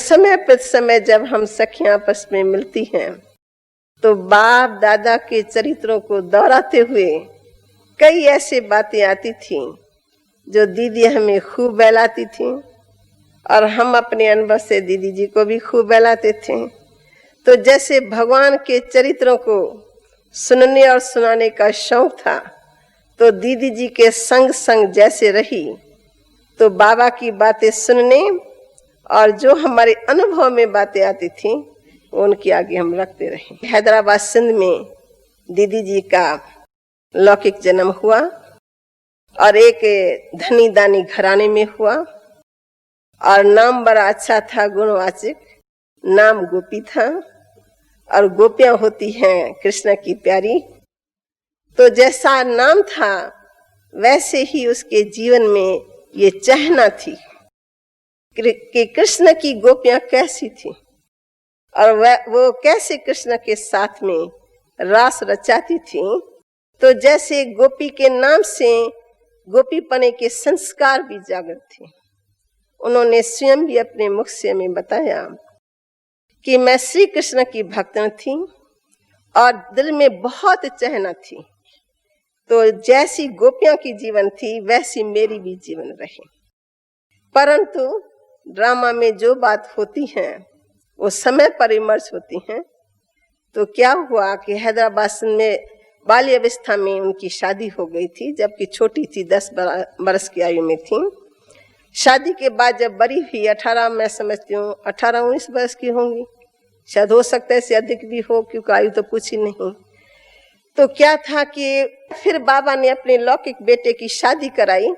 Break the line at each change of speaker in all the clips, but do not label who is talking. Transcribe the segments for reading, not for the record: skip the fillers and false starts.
समय पर समय जब हम सखियां आपस में मिलती हैं तो बाप दादा के चरित्रों को दोहराते हुए कई ऐसी बातें आती थीं जो दीदी हमें खूब बहलाती थीं और हम अपने अनुभव से दीदी जी को भी खूब बहलाते थे। तो जैसे भगवान के चरित्रों को सुनने और सुनाने का शौक था, तो दीदी जी के संग संग जैसे रही, तो बाबा की बातें सुनने और जो हमारे अनुभव में बातें आती थी उनके आगे हम रखते रहे। हैदराबाद सिंध में दीदी जी का लौकिक जन्म हुआ और एक धनी दानी घराने में हुआ और नाम बड़ा अच्छा था, गुणवाचक नाम गोपी था और गोपियां होती हैं कृष्ण की प्यारी। तो जैसा नाम था वैसे ही उसके जीवन में ये चाहना थी कि कृष्ण की गोपियां कैसी थी और वो कैसे कृष्ण के साथ में रास रचाती थी। तो जैसे गोपी के नाम से गोपी पने के संस्कार भी जागृत थे। उन्होंने स्वयं भी अपने मुख से हमें बताया कि मैं श्री कृष्ण की भक्तन थी और दिल में बहुत चाहना थी। तो जैसी गोपियां की जीवन थी वैसी मेरी भी जीवन रही। परंतु ड्रामा में जो बात होती है वो समय पर इमर्ज होती हैं। तो क्या हुआ कि हैदराबाद में बाल्य अवस्था में उनकी शादी हो गई थी, जबकि छोटी थी, 10 बरस की आयु में थी। शादी के बाद जब बड़ी हुई 18, मैं समझती हूँ 18-19 वर्ष की होंगी, शायद हो सकता है इससे अधिक भी हो क्योंकि आयु तो पूछी नहीं। तो क्या था कि फिर बाबा ने अपने लौकिक बेटे की शादी कराई।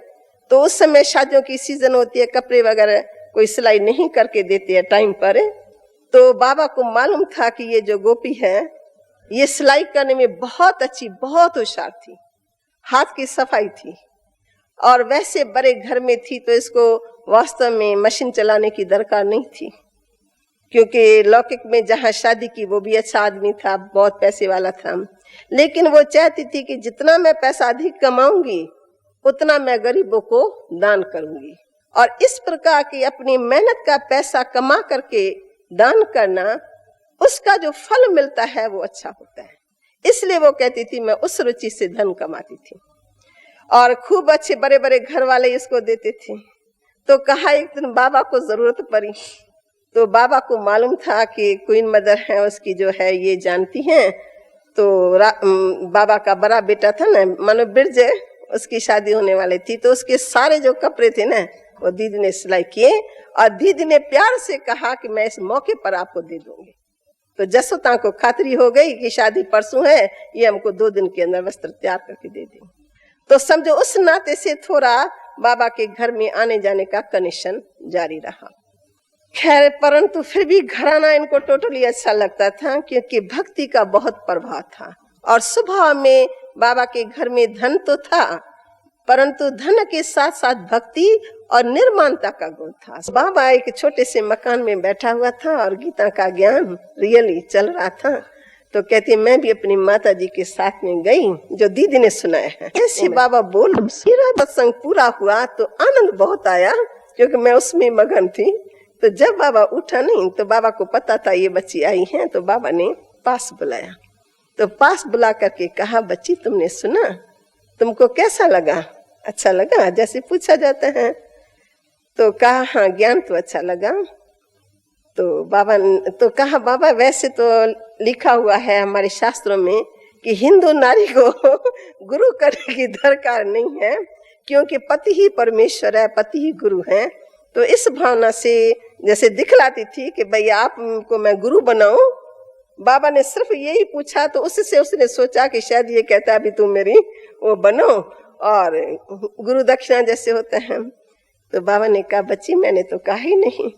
तो उस समय शादियों की सीजन होती है, कपड़े वगैरह कोई सिलाई नहीं करके देते हैं टाइम पर। तो बाबा को मालूम था कि ये जो गोपी है ये सिलाई करने में बहुत अच्छी, बहुत होशियार थी, हाथ की सफाई थी और वैसे बड़े घर में थी, तो इसको वास्तव में मशीन चलाने की दरकार नहीं थी क्योंकि लौकिक में जहां शादी की वो भी अच्छा आदमी था, बहुत पैसे वाला था। लेकिन वो चाहती थी कि जितना मैं पैसा अधिक कमाऊंगी उतना मैं गरीबों को दान करूंगी और इस प्रकार की अपनी मेहनत का पैसा कमा करके दान करना, उसका जो फल मिलता है वो अच्छा होता है। इसलिए वो कहती थी मैं उस रुचि से धन कमाती थी और खूब अच्छे बड़े बड़े घर वाले इसको देते थे। तो कहा एक दिन बाबा को जरूरत पड़ी, तो बाबा को मालूम था कि क्वीन मदर है उसकी जो है ये जानती हैं। तो बाबा का बड़ा बेटा था ना मानो बिरज, उसकी शादी होने वाली थी। तो उसके सारे जो कपड़े थे ना वो दीदी ने सिलाई किए और दीदी ने प्यार से कहा कि मैं इस मौके पर आपको दे दूंगी। तो जसोता को खातरी हो गई कि शादी परसों है, ये हमको 2 दिन के अंदर वस्त्र तैयार करके दे देंगे। तो समझो उस नाते से थोड़ा बाबा के घर में आने जाने का कनेक्शन जारी रहा। खैर परंतु फिर भी घराना इनको टोटली अच्छा लगता था क्योंकि भक्ति का बहुत प्रभाव था और स्वभाव में बाबा के घर में धन तो था परंतु धन के साथ साथ भक्ति और निर्माणता का गुण था। बाबा एक छोटे से मकान में बैठा हुआ था और गीता का ज्ञान रियली चल रहा था। तो कहती मैं भी अपनी माता जी के साथ में गई जो दीदी ने सुनाया है। ऐसे बाबा बोल मेरा सत्संग पूरा हुआ तो आनंद बहुत आया क्योंकि मैं उसमें मगन थी। तो जब बाबा उठा नहीं तो बाबा को पता था ये बच्ची आई है, तो बाबा ने पास बुलाया। तो पास बुला करके कहा बच्ची तुमने सुना, तुमको कैसा लगा? अच्छा लगा जैसे पूछा जाता है। तो कहा हाँ ज्ञान तो अच्छा लगा। तो बाबा तो कहा बाबा वैसे तो लिखा हुआ है हमारे शास्त्रों में कि हिंदू नारी को गुरु करने की दरकार नहीं है क्योंकि पति ही परमेश्वर है, पति ही गुरु है। तो इस भावना से जैसे दिखलाती थी कि भैया आपको मैं गुरु बनाऊं। बाबा ने सिर्फ यही पूछा तो उससे उसने सोचा कि शायद ये कहता है अभी तुम मेरी वो बनो और गुरु दक्षिणा जैसे होते हैं। तो बाबा ने कहा बच्ची मैंने तो कहा ही नहीं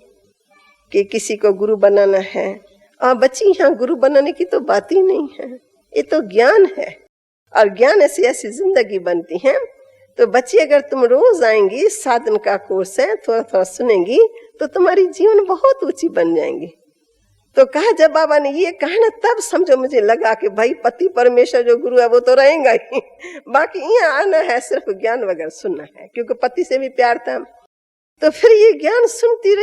कि किसी को गुरु बनाना है। और बच्ची यहाँ गुरु बनाने की तो बात ही नहीं है, ये तो ज्ञान है और ज्ञान ऐसी ऐसी जिंदगी बनती है। तो बच्ची अगर तुम रोज आएंगी, साधन का कोर्स है, थोड़ा थोड़ा सुनेंगी तो तुम्हारी जीवन बहुत ऊंची बन जाएंगी। तो कहा जब बाबा ने ये कहा ना तब समझो मुझे लगा कि भाई पति परमेश्वर जो गुरु है वो तो रहेगा ही, बाकी यहाँ आना है सिर्फ ज्ञान वगैरह सुनना है क्योंकि पति से भी प्यार था। तो फिर ये ज्ञान सुनती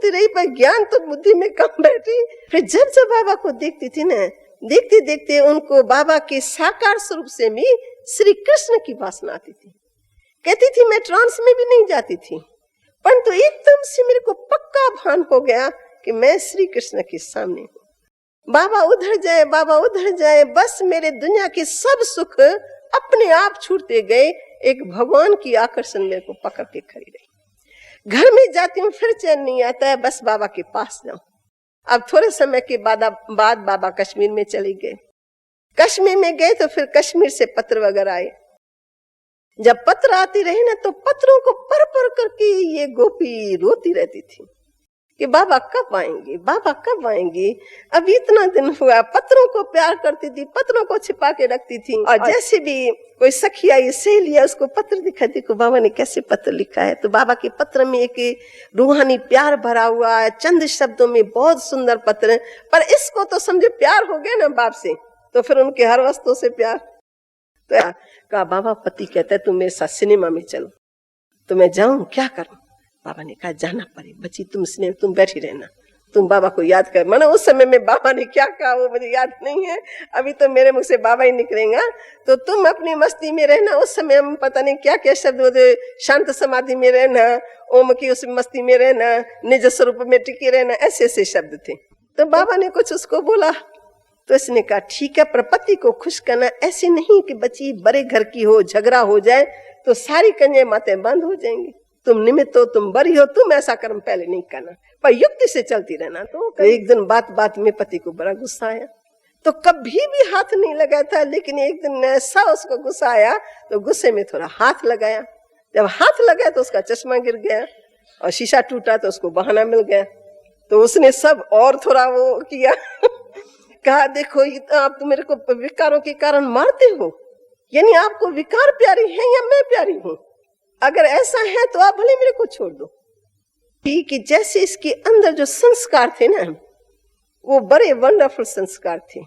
रही, पर ज्ञान तो बुद्धि में कम बैठी। फिर जब बाबा को देखती थी ना, देखते देखते उनको बाबा के साकार स्वरूप से भी श्री कृष्ण की वासना आती थी। कहती थी मैं ट्रांस में भी नहीं जाती थी, परंतु एकदम से मेरे को पक्का भान हो गया कि मैं श्री कृष्ण के सामने हूँ। बाबा उधर जाए, बाबा उधर जाए, बस मेरे दुनिया के सब सुख अपने आप छूटते गए। एक भगवान की आकर्षण मेरे को पकड़ के खड़ी रही। घर में जाती हूँ फिर चैन नहीं आता है, बस बाबा के पास जाऊं। अब थोड़े समय के बाद बाबा कश्मीर में चले गए। कश्मीर में गए तो फिर कश्मीर से पत्र वगैरह आए। जब पत्र आती रही ना, तो पत्रों को पढ़ पढ़ करके ये गोपी रोती रहती थी कि बाबा कब आएंगे, बाबा कब आएंगे। अब इतना दिन हुआ, पत्रों को प्यार करती थी, पत्रों को छिपा के रखती थी। और जैसे भी कोई सखी आई, सहेली आई, उसको पत्र दिखाती को बाबा ने कैसे पत्र लिखा है। तो बाबा के पत्र में एक रूहानी प्यार भरा हुआ है, चंद शब्दों में बहुत सुंदर पत्र। पर इसको तो समझे प्यार हो गया ना बाप से, तो फिर उनके हर वस्तु से प्यार। तो कहा बाबा पति कहता है तुम मेरे साथ सिनेमा में चलो। तो मैं जाऊं, क्या करूं? बाबा ने कहा जाना पड़े बच्ची, तुम बैठी रहना, तुम बाबा को याद कर। मानो उस समय में बाबा ने क्या कहा वो मुझे याद नहीं है, अभी तो मेरे मुख से बाबा ही निकलेगा। तो तुम अपनी मस्ती में रहना। उस समय हम पता नहीं क्या क्या शब्द होते, शांत समाधि में रहना, ओम की उस मस्ती में रहना, निज स्वरूप में टिके रहना, ऐसे ऐसे शब्द थे। तो बाबा ने कुछ उसको बोला, तो इसने कहा ठीक है, पर पति को खुश करना ऐसे नहीं कि बच्ची बड़े घर की हो, झगड़ा हो जाए तो सारी कन्या मातें बंद हो जाएंगी। तुम निमित्त हो, तुम बड़ी हो, तुम ऐसा कर्म पहले नहीं करना, पर युक्ति से चलती रहना। तो एक दिन बात में पति को बड़ा गुस्सा आया, तो कभी भी हाथ नहीं लगाया था, लेकिन एक दिन ऐसा उसको गुस्सा आया तो गुस्से में थोड़ा हाथ लगाया। जब हाथ लगाया तो उसका चश्मा गिर गया और शीशा टूटा, तो उसको बहाना मिल गया। तो उसने सब और थोड़ा वो किया कहा देखो आप तो मेरे को विकारों के कारण मारते हो, यानी आपको विकार प्यारी है या मैं प्यारी हूं? अगर ऐसा है तो आप भले मेरे को छोड़ दो। कि जैसे इसके अंदर जो संस्कार थे ना, वो बड़े वंडरफुल संस्कार थे।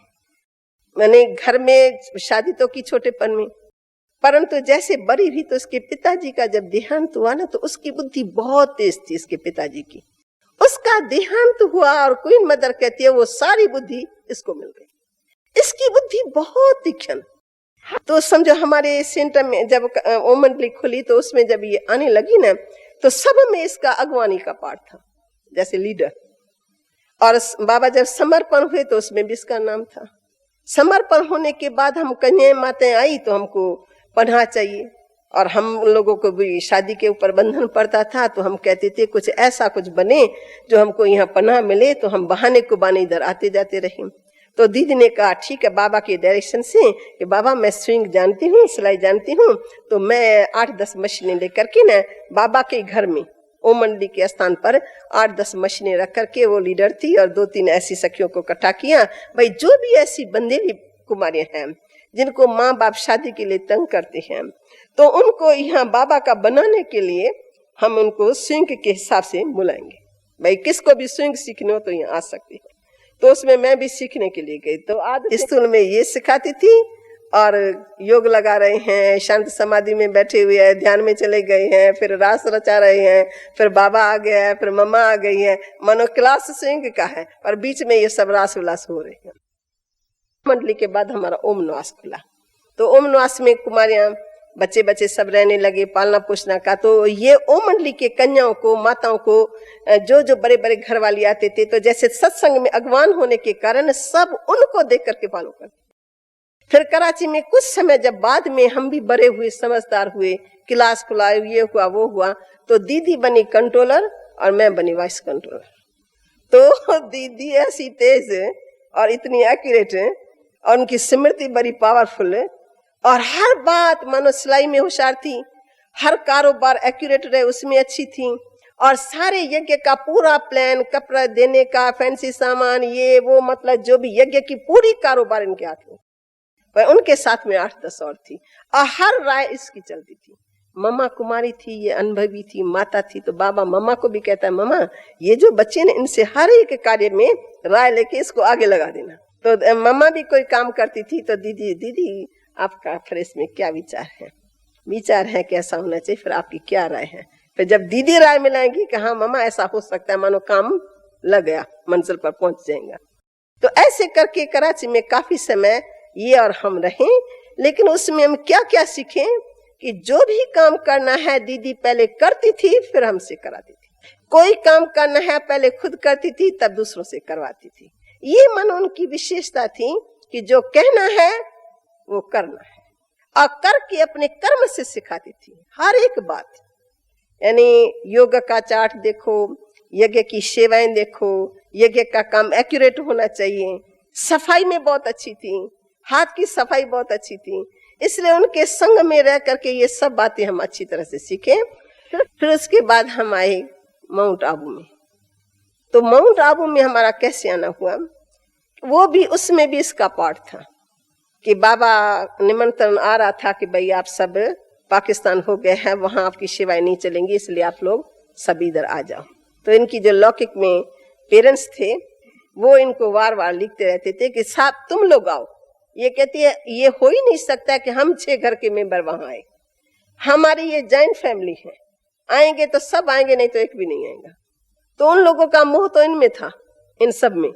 मैंने घर में शादी तो की छोटेपन में, परंतु जैसे बड़ी भी तो उसके पिताजी का जब देहांत हुआ ना, तो उसकी बुद्धि बहुत तेज थी। इसके पिताजी की उसका देहांत हुआ और क्वीन मदर कहती है वो सारी बुद्धि इसको मिल गई। इसकी बुद्धि बहुत तीक्ष्ण। तो समझो हमारे सेंटर में जब ओम मंडली खुली, तो उसमें जब ये आने लगी ना, तो सब में इसका अगवानी का पार्ट था, जैसे लीडर। और बाबा जब समर्पण हुए तो उसमें भी इसका नाम था। समर्पण होने के बाद हम कन्या माताएं आई तो हमको पढ़ना चाहिए, और हम लोगों को भी शादी के ऊपर बंधन पड़ता था। तो हम कहते थे कुछ ऐसा कुछ बने जो हमको यहाँ पनाह मिले, तो हम बहाने को बहाने इधर आते जाते रहे। तो दीदी ने कहा ठीक है बाबा के डायरेक्शन से कि बाबा मैं स्विंग जानती हूँ, सिलाई जानती हूँ, तो मैं 8-10 मशीनें लेकर के ना बाबा के घर में ओम मंडली के स्थान पर 8-10 मशीनें रख करके, वो लीडर थी और 2-3 ऐसी सखियों को इकट्ठा किया। भाई जो भी ऐसी बंदेली कुमारियां हैं जिनको माँ बाप शादी के लिए तंग करते हैं, तो उनको यहाँ बाबा का बनाने के लिए हम उनको स्विंग के हिसाब से बुलाएंगे। भाई किसको भी स्विंग सीखने हो तो यहाँ आ सकती है। तो उसमें मैं भी सीखने के लिए गई। तो आज स्कूल में ये सिखाती थी, और योग लगा रहे हैं, शांत समाधि में बैठे हुए हैं, ध्यान में चले गए हैं, फिर रास रचा रहे हैं, फिर बाबा आ गया है, फिर मम्मा आ गई है। मानो क्लास स्विंग का है और बीच में ये सब रास उल्लास हो रहे हैं। मंडली के बाद हमारा ओम निवास खुला, तो ओम निवास में कुमारियां बच्चे सब रहने लगे, पालना पोषना का। तो ये ओम मंडली के कन्याओं को, माताओं को, जो बड़े बड़े घर वाली आते थे, तो जैसे सत्संग में अगवान होने के कारण सब उनको देख करके फॉलो करते। फिर कराची में कुछ समय जब बाद में हम भी बड़े हुए, समझदार हुए, क्लास खुला, ये हुआ वो हुआ, तो दीदी बनी कंट्रोलर और मैं बनी वाइस कंट्रोलर। तो दीदी ऐसी तेज और इतनी एक्यूरेट, और उनकी स्मृति बड़ी पावरफुल, और हर बात मानो सिलाई में होशियार थी, हर कारोबार एक्यूरेट रहे उसमें अच्छी थी, और सारे यज्ञ का पूरा प्लान, कपड़ा देने का, फैंसी सामान, ये वो, मतलब जो भी यज्ञ की पूरी कारोबार इनके हाथ में। पर उनके साथ में 8-10 और थी, और हर राय इसकी चलती थी। मम्मा कुमारी थी, ये अनुभवी थी, माता थी, तो बाबा मम्मा को भी कहता है मम्मा ये जो बच्चे ने इनसे हर एक कार्य में राय लेके इसको आगे लगा देना। तो मम्मा भी कोई काम करती थी तो दीदी आपका फिर इसमें क्या विचार है, विचार है कैसा होना चाहिए, फिर आपकी क्या राय है। फिर जब दीदी राय मिलाएंगी कि हाँ मामा ऐसा हो सकता है, मानो काम लग गया, मंजिल पर पहुंच जाएगा। तो ऐसे करके कराची में काफी समय ये और हम रहे। लेकिन उसमें हम क्या क्या सीखे कि जो भी काम करना है दीदी पहले करती थी, फिर हमसे कराती थी। कोई काम करना है पहले खुद करती थी, तब दूसरों से करवाती थी। ये मन उनकी विशेषता थी कि जो कहना है वो करना है, और करके अपने कर्म से सिखाती थी हर एक बात। यानी योग का चार्ट देखो, यज्ञ की सेवाएं देखो, यज्ञ का काम एक्यूरेट होना चाहिए। सफाई में बहुत अच्छी थी, हाथ की सफाई बहुत अच्छी थी। इसलिए उनके संग में रह करके ये सब बातें हम अच्छी तरह से सीखे। फिर उसके बाद हम आए माउंट आबू में। तो माउंट आबू में हमारा कैसे आना हुआ, वो भी उसमें भी इसका पार्ट था कि बाबा निमंत्रण आ रहा था कि भाई आप सब पाकिस्तान हो गए हैं, वहां आपकी सेवाएं नहीं चलेंगी, इसलिए आप लोग सब इधर आ जाओ। तो इनकी जो लौकिक में पेरेंट्स थे वो इनको वार वार लिखते रहते थे कि साहब तुम लोग आओ। ये कहती है ये हो ही नहीं सकता कि हम 6 घर के मेंबर वहां आए, हमारी ये जॉइंट फैमिली है, आएंगे तो सब आएंगे, नहीं तो एक भी नहीं आएगा। तो उन लोगों का मोह तो इनमें था, इन सब में।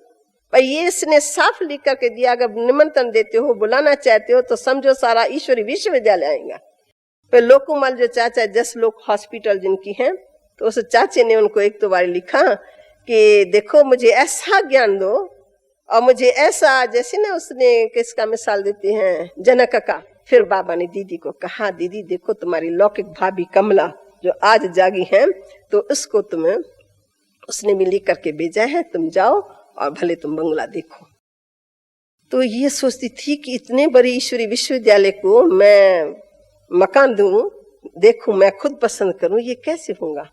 पर ये इसने साफ लिख करके दिया, अगर निमंत्रण देते हो, बुलाना चाहते हो, तो समझो सारा ईश्वरी विश्वविद्यालय आएगा। फिर लोकुमल जो चाचा जस लोक हॉस्पिटल जिनकी है, तो उस चाचे ने उनको एक दो बार लिखा कि देखो मुझे ऐसा ज्ञान दो, और मुझे ऐसा, जैसे ना उसने किसका मिसाल देते हैं, जनक का। फिर बाबा ने दीदी को कहा, दीदी देखो तुम्हारी लौकिक भाभी कमला जो आज जागी है, तो उसको तुम्हें उसने भी लिख करके भेजा है, तुम जाओ और भले तुम बंगला देखो। तो ये सोचती थी कि इतने बड़े ईश्वरी विश्वविद्यालय को मैं मकान दूं, देखूं, मैं खुद पसंद करूं, ये कैसे होगा।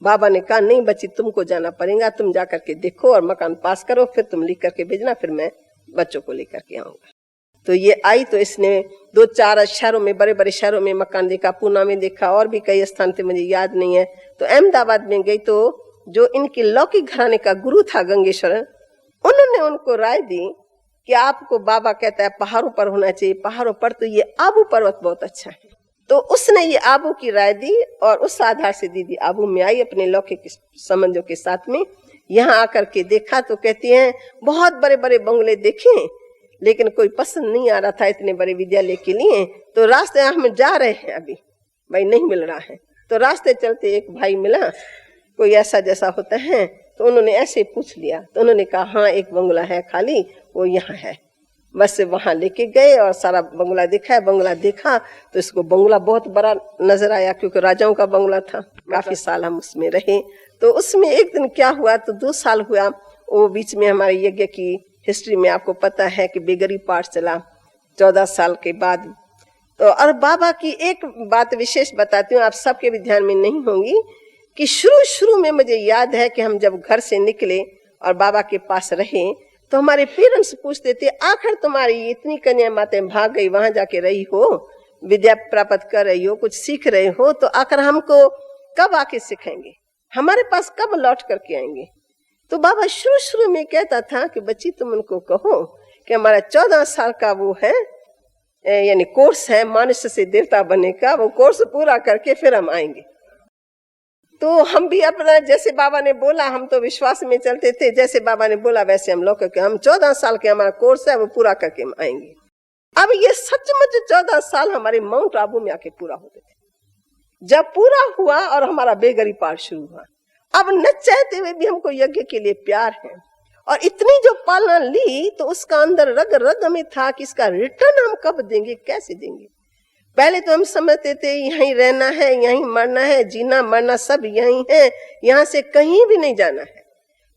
बाबा ने कहा नहीं बच्ची तुमको जाना पड़ेगा, तुम जा करके देखो और मकान पास करो, फिर तुम लिख करके भेजना, फिर मैं बच्चों को लेकर के आऊंगा। तो ये आई, तो इसने 2-4 शहरों में, बड़े बड़े शहरों में मकान देखा, पूना में देखा, और भी कई स्थान थे, मुझे याद नहीं है। तो अहमदाबाद में गई, तो जो इनके लौकिक घराने का गुरु था गंगेश्वर, उन्होंने उनको राय दी कि आपको बाबा कहता है पहाड़ों पर होना चाहिए, पहाड़ों पर तो ये आबू पर्वत बहुत अच्छा है। तो उसने ये आबू की राय दी, और उस आधार से दीदी आबू में आई अपने लौकिक संबंधों के साथ में। यहाँ आकर के देखा तो कहती हैं बहुत बड़े बड़े बंगले देखे, लेकिन कोई पसंद नहीं आ रहा था इतने बड़े विद्यालय के लिए। तो रास्ते हम जा रहे हैं, अभी भाई नहीं मिल रहा है। तो रास्ते चलते एक भाई मिला, कोई ऐसा जैसा होता है, तो उन्होंने ऐसे पूछ लिया। तो उन्होंने कहा हाँ एक बंगला है खाली, वो यहाँ है। बस वहां लेके गए और सारा बंगला देखा है। बंगला देखा तो इसको बंगला बहुत बड़ा नजर आया, क्योंकि राजाओं का बंगला था। काफी साल हम उसमें रहे। तो उसमें एक दिन क्या हुआ, तो 2 साल हुआ, वो बीच में हमारे यज्ञ की हिस्ट्री में आपको पता है कि बेगरी पाठ चला 14 साल के बाद। तो और बाबा की एक बात विशेष बताती हूँ, आप सबके भी ध्यान में नहीं होंगी, कि शुरू में मुझे याद है कि हम जब घर से निकले और बाबा के पास रहे, तो हमारे पेरेंट्स पूछते थे आखिर तुम्हारी इतनी कन्या माताएं भाग गई, वहां जाके रही हो, विद्या प्राप्त कर रही हो, कुछ सीख रहे हो, तो आखिर हमको कब आके सिखाएंगे, हमारे पास कब लौट करके आएंगे। तो बाबा शुरू में कहता था कि बच्ची तुम उनको कहो कि हमारा 14 साल का वो है, यानी कोर्स है मनुष्य से देवता बनने का, वो कोर्स पूरा करके फिर हम आएंगे। तो हम भी अपना जैसे बाबा ने बोला, हम तो विश्वास में चलते थे, जैसे बाबा ने बोला वैसे हम लोग हम 14 साल के हमारा कोर्स है, वो पूरा करके हम आएंगे। अब ये सचमुच 14 साल हमारे माउंट आबू में आके पूरा होते थे। जब पूरा हुआ और हमारा बेगरी पाठ शुरू हुआ, अब न चाहते हुए भी हमको यज्ञ के लिए प्यार है, और इतनी जो पालना ली, तो उसका अंदर रग रग में था कि इसका रिटर्न हम कब देंगे, कैसे देंगे। पहले तो हम समझते थे यहीं रहना है, यहीं मरना है, जीना मरना सब यहीं है, यहाँ से कहीं भी नहीं जाना है।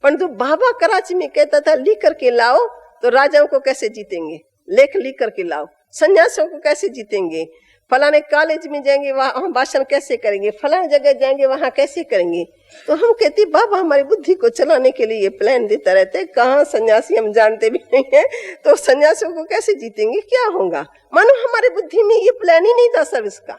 परंतु बाबा कराची में कहता था लिख करके लाओ, तो राजाओं को कैसे जीतेंगे, लेख लिख करके लाओ, सन्यासियों को कैसे जीतेंगे, फलाने कॉलेज में जाएंगे वहां भाषण कैसे करेंगे, फलाने जगह जाएंगे वहां कैसे करेंगे। तो हम कहते बाबा हमारी बुद्धि को चलाने के लिए ये प्लान देता रहते, कहाँ सन्यासी हम जानते भी नहीं है, तो सन्यासियों को कैसे जीतेंगे, क्या होगा। मानो हमारे बुद्धि में ये प्लान ही नहीं था सर्विस का,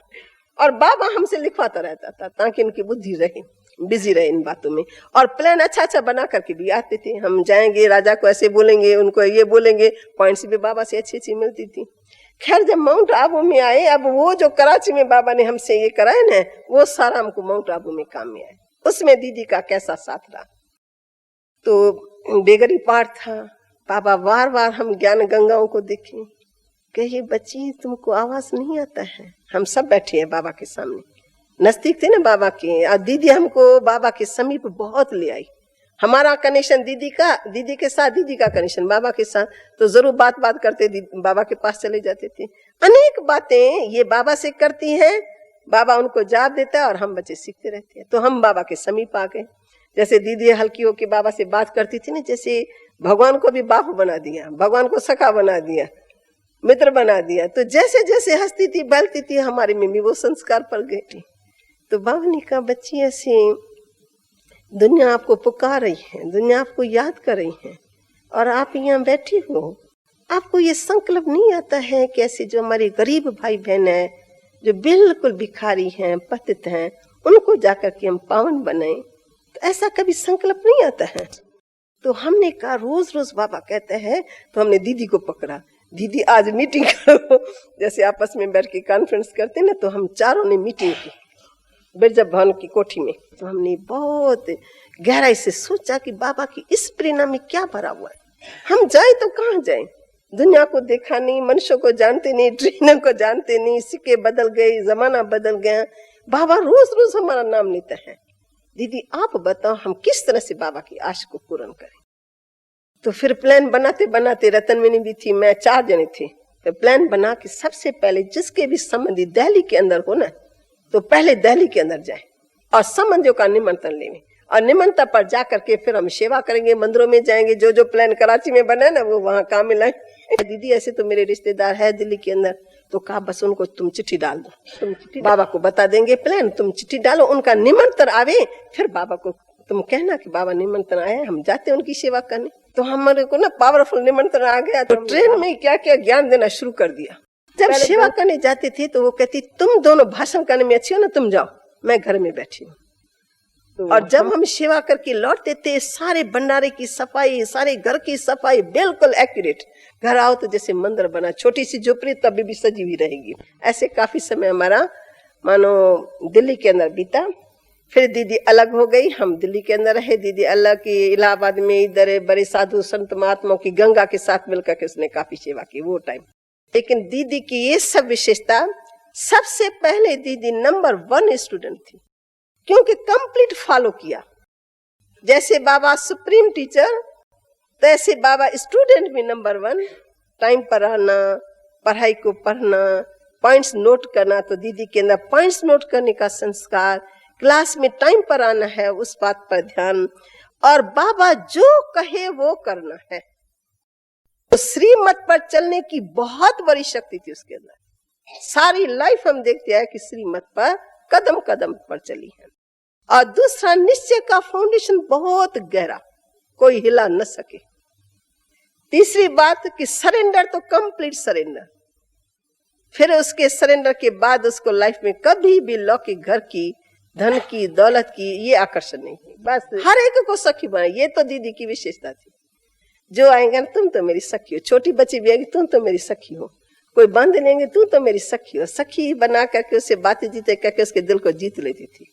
और बाबा हमसे लिखवाता रहता था ताकि इनकी बुद्धि रहे, बिजी रहे इन बातों में। और प्लान अच्छा बना करके भी आते थे, हम जाएंगे राजा को ऐसे बोलेंगे, उनको ये बोलेंगे, पॉइंट्स भी बाबा से अच्छी अच्छी मिलती थी। खैर जब माउंट आबू में आए, अब वो जो कराची में बाबा ने हमसे ये कराया ना, वो सारा हमको माउंट आबू में काम में आए। उसमें दीदी का कैसा साथ रहा। तो बेगरी पाठ था, बाबा बार बार हम ज्ञान गंगाओं को देखे, कहे बच्ची तुमको आवाज नहीं आता है। हम सब बैठे हैं बाबा के सामने, नजदीक थे ना बाबा के, और दीदी हमको बाबा के समीप बहुत ले आई। हमारा कनेक्शन दीदी के साथ, दीदी का कनेक्शन बाबा के साथ, तो जरूर बात करते बाबा के पास चले जाते थे। अनेक बातें ये बाबा से करती हैं, बाबा उनको जवाब देता है और हम बच्चे सीखते रहते हैं। तो हम बाबा के समीप आ गए। जैसे दीदी हल्की होकर बाबा से बात करती थी ना, जैसे भगवान को भी बाप बना दिया, भगवान को सखा बना दिया, मित्र बना दिया। तो जैसे जैसे हंसती थी बहलती थी, हमारे में भी वो संस्कार पड़ गए। तो बाबा ने कहा बच्ची ऐसे दुनिया आपको पुकार रही है, दुनिया आपको याद कर रही है, और आप यहाँ बैठी हो, आपको ये संकल्प नहीं आता है कि ऐसे जो हमारे गरीब भाई बहन है, जो बिल्कुल भिखारी हैं, पतित हैं, उनको जाकर के हम पावन बनाएं। तो ऐसा कभी संकल्प नहीं आता है। तो हमने कहा रोज रोज बाबा कहते हैं, तो हमने दीदी को पकड़ा, दीदी आज मीटिंग करो। जैसे आपस में बैठ के कॉन्फ्रेंस करते ना, तो हम चारों ने मीटिंग की बिरजा भवन की कोठी में। तो हमने बहुत गहराई से सोचा कि बाबा की इस प्रेरणा में क्या भरा हुआ है, हम जाए तो कहाँ जाए। दुनिया को देखा नहीं, मनुष्यों को जानते नहीं, ट्रेनर को जानते नहीं, सिक्के बदल गए, जमाना बदल गया, बाबा रोज रोज हमारा नाम लेता है। दीदी आप बताओ हम किस तरह से बाबा की आश को पूर्ण करें। तो फिर प्लान बनाते बनाते, रतनमणि भी थी, मैं, 4 जने थे। तो प्लान बना के सबसे पहले जिसके भी संबंधी दिल्ली के अंदर हो ना, तो पहले दिल्ली के अंदर जाए और संबंधियों का निमंत्रण लेंगे, और निमंत्रण पर जाकर के फिर हम सेवा करेंगे, मंदिरों में जाएंगे, जो जो प्लान कराची में बना ना वो वहां काम में लाए। दीदी ऐसे तो मेरे रिश्तेदार है दिल्ली के अंदर, तो कहा बस उनको तुम चिट्ठी डाल दो, तुम चिट्ठी बाबा को बता देंगे प्लान, तुम चिट्ठी डालो, उनका निमंत्रण आवे, फिर बाबा को तुम कहना कि बाबा निमंत्रण आया, हम जाते हैं उनकी सेवा करने। तो हमारे को ना पावरफुल निमंत्रण आ गया। तो ट्रेन में क्या क्या ज्ञान देना शुरू कर दिया। जब सेवा करने जाते थे तो वो कहती तुम दोनों भाषण करने में अच्छी हो ना, तुम जाओ, मैं घर में बैठी हूँ। और जब हम सेवा करके लौटते थे, सारे भंडारे की सफाई, सारे घर की सफाई बिल्कुल एक्यूरेट। घर आओ तो जैसे मंदिर बना, छोटी सी झोपड़ी तभी भी सजी हुई रहेगी। ऐसे काफी समय हमारा मानो दिल्ली के अंदर बीता। फिर दीदी अलग हो गई, हम दिल्ली के अंदर रहे, दीदी अलग की इलाहाबाद में इधर बड़े साधु संत महात्माओं की गंगा के साथ मिलकर के उसने काफी सेवा की वो टाइम। लेकिन दीदी की ये सब विशेषता, सबसे पहले दीदी नंबर 1 स्टूडेंट थी, क्योंकि कंप्लीट फॉलो किया। जैसे बाबा सुप्रीम टीचर, तैसे बाबा स्टूडेंट भी नंबर 1। टाइम पर रहना, पढ़ाई को पढ़ना, पॉइंट्स नोट करना। तो दीदी के अंदर पॉइंट्स नोट करने का संस्कार, क्लास में टाइम पर आना है उस बात पर ध्यान, और बाबा जो कहे वो करना है। तो श्रीमत पर चलने की बहुत बड़ी शक्ति थी उसके अंदर। सारी लाइफ हम देखते हैं कि श्रीमत पर कदम कदम पर चली है। और दूसरा, निश्चय का फाउंडेशन बहुत गहरा, कोई हिला न सके। तीसरी बात कि सरेंडर, तो कंप्लीट सरेंडर। फिर उसके सरेंडर के बाद उसको लाइफ में कभी भी लौकिक घर की, धन की, दौलत की ये आकर्षण नहीं है। बस हर एक को सखी बनाए। ये तो दीदी की विशेषता थी। जो आएंगे तुम तो मेरी सखी हो, छोटी बच्ची भी आएगी तुम तो मेरी सखी हो, कोई बांध लेंगे तू तो मेरी सखी हो। सखी बना करके उससे बातें जीते करके उसके दिल को जीत लेती थी।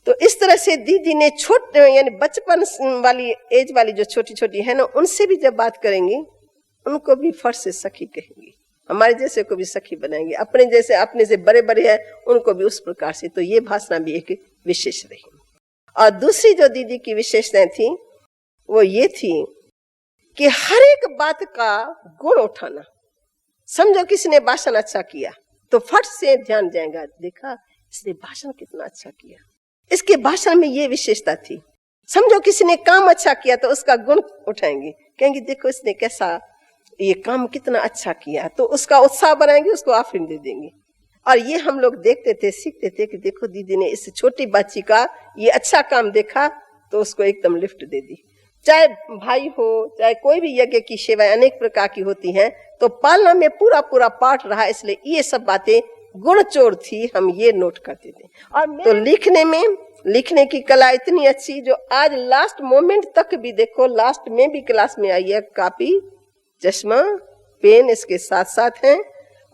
तो इस तरह से दीदी ने छोटे यानी बचपन वाली एज वाली जो छोटी छोटी है ना, उनसे भी जब बात करेंगी उनको भी फर्स्ट से सखी कहेंगी, हमारे जैसे को भी सखी बनाएंगे, अपने जैसे अपने से बड़े बड़े हैं उनको भी उस प्रकार से। तो ये भाषा भी एक विशेष रही। और दूसरी जो दीदी की विशेषताएं थी वो ये थी कि हर एक बात का गुण उठाना। समझो किसी ने भाषण अच्छा किया तो फट से ध्यान जाएगा, देखा इसने भाषण कितना अच्छा किया, इसके भाषण में ये विशेषता थी। समझो किसी ने काम अच्छा किया तो उसका गुण उठाएंगे, कहेंगे देखो इसने कैसा ये काम कितना अच्छा किया, तो उसका उत्साह बनाएंगे, उसको आफरीन दे देंगे। और ये हम लोग देखते थे, सीखते थे कि देखो दीदी ने इस छोटी बच्ची का ये अच्छा काम देखा तो उसको एकदम लिफ्ट दे दी। चाहे भाई हो, चाहे कोई भी यज्ञ की सेवाएं अनेक प्रकार की होती हैं, तो पालना में पूरा पूरा पाठ रहा, इसलिए ये सब बातें गुणचोर थी, हम ये नोट करते थे। और तो लिखने की कला इतनी अच्छी जो आज लास्ट मोमेंट तक भी देखो, लास्ट में भी क्लास में आई है, कॉपी, चश्मा, पेन इसके साथ साथ हैं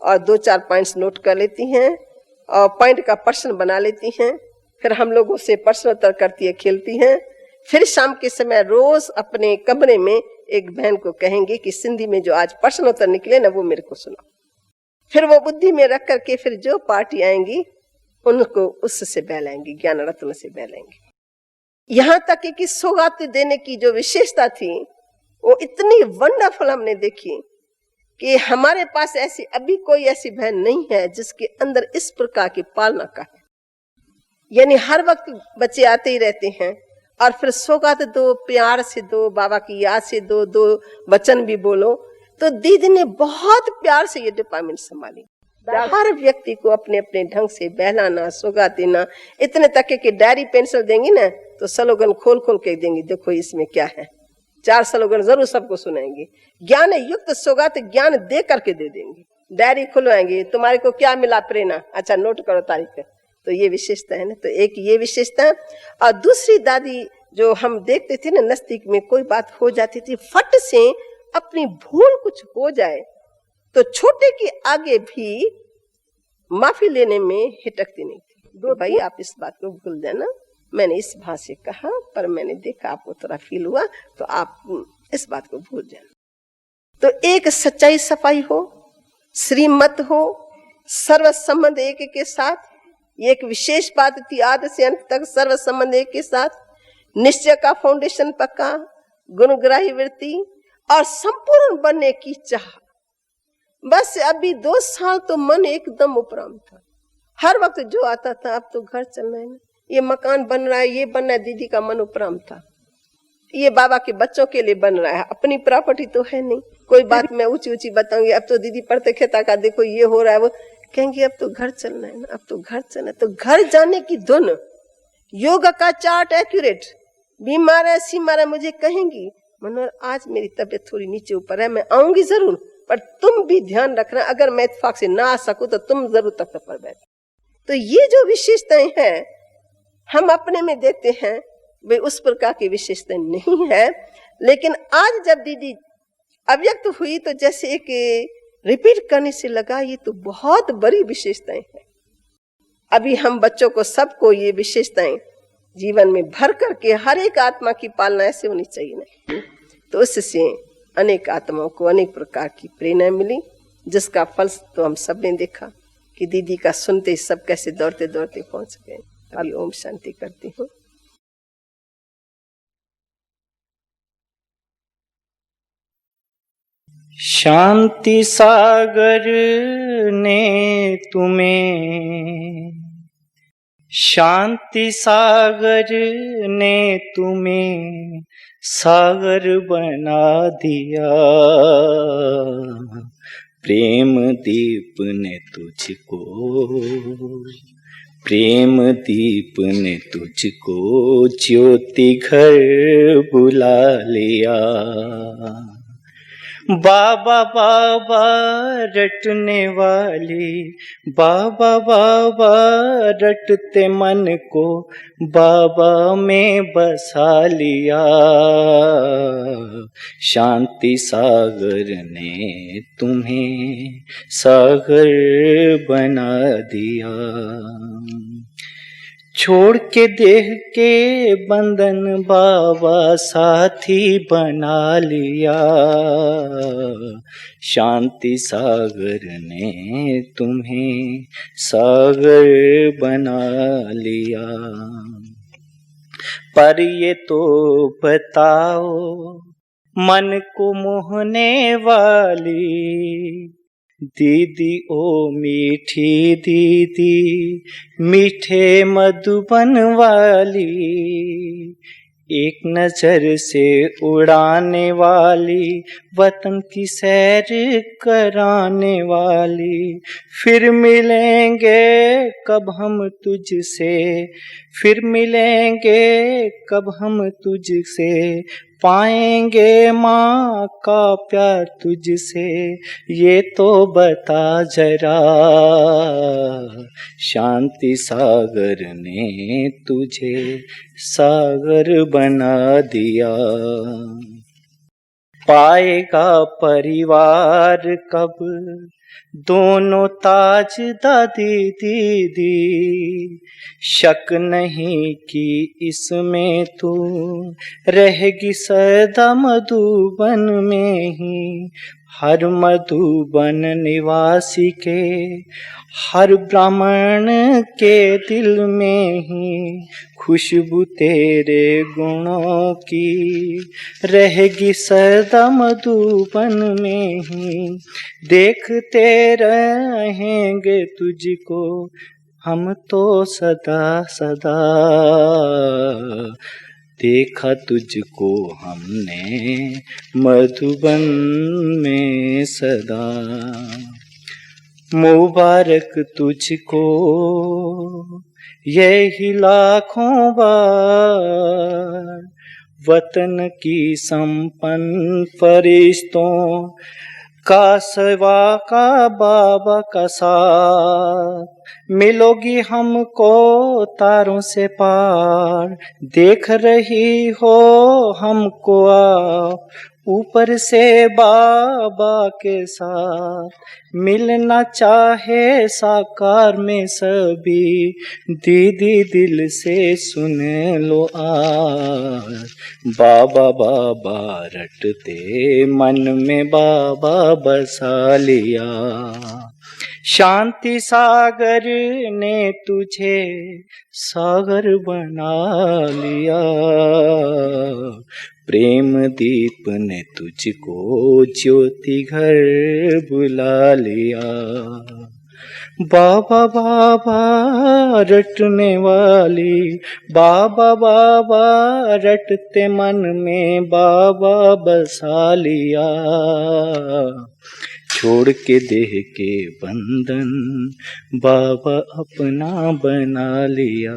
और 2-4 पॉइंट्स नोट कर लेती हैं और पॉइंट का प्रश्न बना लेती हैं। फिर हम लोगों से प्रश्न उत्तर करती है, खेलती हैं। फिर शाम के समय रोज अपने कमरे में एक बहन को कहेंगे कि सिंधी में जो आज प्रश्न उत्तर निकले ना वो मेरे को सुनाओ। फिर वो बुद्धि में रख करके फिर जो पार्टी आएंगी उनको उससे बहलाएंगी, ज्ञान रत्न से बहलाएंगी। यहाँ तक कि सौगात देने की जो विशेषता थी वो इतनी वंडरफुल हमने देखी कि हमारे पास ऐसी अभी कोई ऐसी बहन नहीं है जिसके अंदर इस प्रकार की पालना का है। यानी हर वक्त बच्चे आते ही रहते हैं और फिर सौगात दो, प्यार से दो, बाबा की याद से दो, 2 वचन भी बोलो। तो दीदी ने बहुत प्यार से ये डिपार्टमेंट संभाली। हर व्यक्ति को अपने अपने ढंग से बहलाना, सौगात देना। इतने तक के डायरी पेंसिल देंगी ना तो स्लोगन खोल खोल के देंगी, देखो इसमें क्या है। 4 स्लोगन जरूर सबको सुनाएंगे। ज्ञान युक्त सौगात ज्ञान दे करके दे देंगे। डायरी खुलवाएंगे, तुम्हारे को क्या मिला प्रेरणा, अच्छा नोट करो तारीख। तो ये विशेषता है ना। तो एक ये विशेषता। और दूसरी दादी जो हम देखते थे ना, नजदीक में कोई बात हो जाती थी, फट से अपनी भूल कुछ हो जाए तो छोटे के आगे भी माफी लेने में हिटकती नहीं थी। भाई आप इस बात को भूल देना, मैंने इस भाषा से कहा पर मैंने देखा आपको थोड़ा फील हुआ तो आप इस बात को भूल जाना। तो एक सच्चाई सफाई हो, श्रीमत हो, सर्व संबंध एक के साथ। ये एक विशेष बात थी, आदि से अंत तक सर्व संबंध एक के साथ। निश्चय का फाउंडेशन पक्का, गुणग्राही वृत्ति और संपूर्ण बनने की चाह। बस अभी 2 साल तो मन एकदम उपराम था। हर वक्त जो आता था अब तो घर चलना है ना, ये मकान बन रहा है, ये बन रहा है। दीदी का मन उपराम था, ये बाबा के बच्चों के लिए बन रहा है, अपनी प्रॉपर्टी तो है नहीं। कोई बात मैं ऊंची ऊंची बताऊंगी, अब तो दीदी पढ़ते खेता का देखो ये हो रहा है, वो कहेंगे अब तो घर चलना है ना, अब तो घर चलना है। तो घर जाने की धुन, योग का चार्ट एक्यूरेट। बीमार है, सीमार है, मुझे कहेंगी मनोहर आज मेरी तबीयत थोड़ी नीचे ऊपर है, मैं आऊंगी जरूर, पर तुम भी ध्यान रखना अगर मैं इत्तेफाक से ना आ सकूं तो तुम जरूर तख्त पर बैठ। तो ये जो विशेषताएं हैं हम अपने में देते हैं, वे उस प्रकार की विशेषताएं नहीं है। लेकिन आज जब दीदी अव्यक्त हुई तो जैसे एक रिपीट करने से लगा ये तो बहुत बड़ी विशेषताएं हैं। अभी हम बच्चों को सबको ये विशेषताएं जीवन में भर करके हर एक आत्मा की पालना ऐसे होनी चाहिए ना। तो उससे अनेक आत्माओं को अनेक प्रकार की प्रेरणा मिली, जिसका फल तो हम सब ने देखा कि दीदी का सुनते सब कैसे दौड़ते दौड़ते पहुंच गए। अभी ओम शांति करती हूँ।
शांति सागर ने तुम्हें, शांति सागर ने तुम्हें सागर बना दिया। प्रेम दीप ने तुझको, प्रेम दीप ने तुझको ज्योति घर बुला लिया। बाबा बाबा रटने वाली, बाबा बाबा रटते मन को बाबा में बसा लिया। शांति सागर ने तुम्हें सागर बना दिया। छोड़ के देह के बंधन बाबा साथी बना लिया। शांति सागर ने तुम्हें सागर बना लिया। पर ये तो बताओ मन को मोहने वाली दीदी, ओ मीठी दीदी, मीठे मधुबन वाली, एक नजर से उड़ाने वाली, वतन की सैर कराने वाली। फिर मिलेंगे कब हम तुझसे, फिर मिलेंगे कब हम तुझसे, पाएंगे माँ का प्यार तुझसे, ये तो बता जरा। शांति सागर ने तुझे सागर बना दिया। पाएगा परिवार कब दोनों ताज दादी दीदी। शक नहीं कि इसमें तू रहेगी सदा मधुबन में ही। हर मधुबन निवासी के, हर ब्राह्मण के दिल में ही खुशबू तेरे गुणों की रहेगी सदा मधुबन में ही। देखते रहेंगे तुझको हम तो सदा सदा, देखा तुझको हमने मधुबन में सदा। मुबारक तुझको यही लाखों बार, वतन की संपन्न फरिश्तों का सेवा का बाबा का साथ। मिलोगी हमको तारों से पार, देख रही हो हमको आप ऊपर से बाबा के साथ। मिलना चाहे साकार में सभी, दीदी दिल से सुन लो आज। बाबा बाबा रटते मन में बाबा बसा लिया। शांति सागर ने तुझे सागर बना लिया। प्रेम दीप ने तुझको ज्योति घर बुला लिया। बाबा बाबा रटने वाली, बाबा बाबा रटते मन में बाबा बसा लिया। छोड़ के देह के बंधन बाबा अपना बना लिया।